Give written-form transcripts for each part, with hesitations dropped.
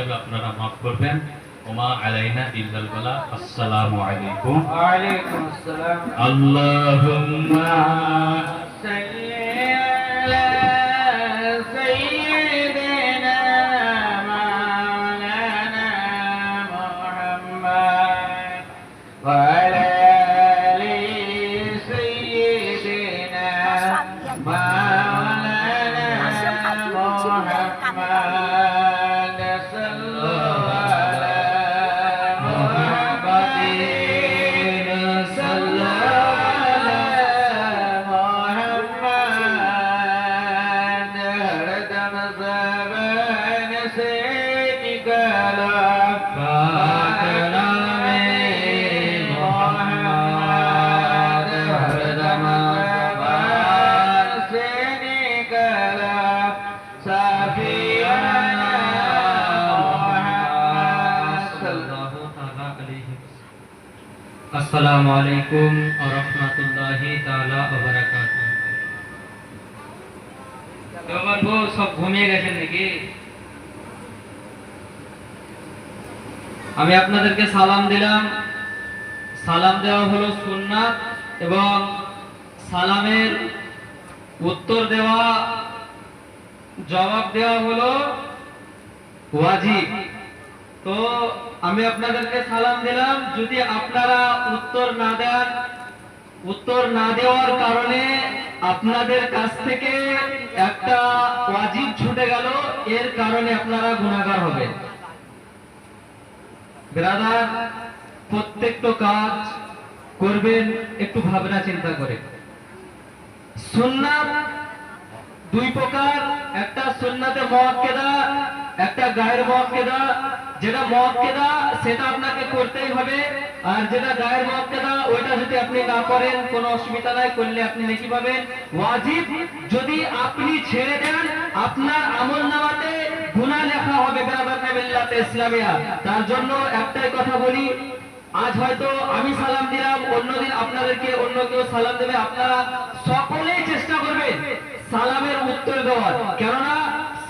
হিসাবে আপনারা মাফ করবেন। ওমা আলাইনা ইল্লাল বালাগ। আসসালামু আলাইকুম। ওয়া আলাইকুম আসসালাম। আল্লাহুম্মা সাল্লি আলা সাইয়্যিদিনা মাওলানা মুহাম্মদ ওয়া আলা আলি সাইয়্যিদিনা মাওলানা মুহাম্মদ সাল্লাল্লাহু আলা মুহাম্মাদিন সাল্লাল্লাহু আলা মুহাম্মদ হরদম ज़बान से निकला पाक नामे मुहम्मद हरदम ज़बान से निकला साफियाना मुहम्मद सल्लल्लाहु अलैहि वसल्लम। अस्सलामु अलैकुम व रहमतुल्लाहि ताला व बाराकातुहू। এবার গো সব ঘুমিয়ে গেছেন নাকি? আমি আপনাদেরকে সালাম দিলাম। সালাম দেওয়া হলো সুন্নাত এবং সালামের উত্তর দেওয়া, জবাব দেওয়া হলো ওয়াজিব। তো আমি আপনাদেরকে সালাম দিলাম, যদি আপনারা উত্তর না দেন, উত্তর না দেওয়ার কারণে আপনাদের কাছ থেকে একটা ওয়াজিব ছুটে গেল, এর কারণে আপনারা গুনাহগার হবেন। ব্রাদার, প্রত্যেকটা কাজ করবেন একটু ভাবনা চিন্তা করে। সুন্নাত দুই প্রকার, একটা সুন্নাতে মুআক্কাদা, একটা গায়ের মুআক্কাদা। যেটা মুআক্কাদা সেটা আপনাকে করতেই হবে, আর যেটা গায়ের মুআক্কাদা ওইটা যদি আপনি না করেন কোনো অসুবিধা নাই, করলে আপনি নেকি পাবেন। ওয়াজিব যদি আপনি ছেড়ে দেন, আপনার আমলনামাতে গুনাহ লেখা হবে। বেরাদারনে মিল্লাতে ইসলামিয়া। তার জন্য একটাই কথা বলি, আজ হয়তো আমি সালাম দিলাম, অন্যদিন আপনাদেরকে অন্য কেউ সালাম দেবে। আপনারা সকলেই চেষ্টা করবেন সালামের উত্তর দেওয়ার, কেননা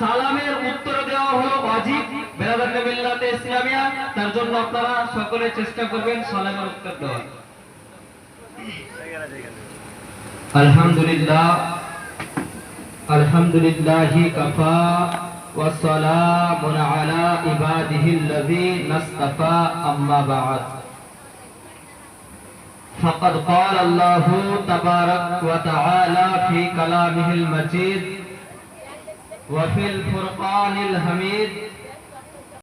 সালামের উত্তর দেওয়া হলো ওয়াজিব বেরাদারনে মিল্লাতে ইসলামিয়া। তার জন্য আপনারা সকলে চেষ্টা করবেন সালামের উত্তর দেওয়ার। আলহামদুলিল্লাহ, আলহামদুলিল্লাহি কাফা ওয়া সালামুন আলা ইবাদিহিল্লাযীনা ইসতাফা, আম্মা বা'দ। فقد قال الله تبارك وتعالى في كلامه المجيد وفي الفرقان الحميد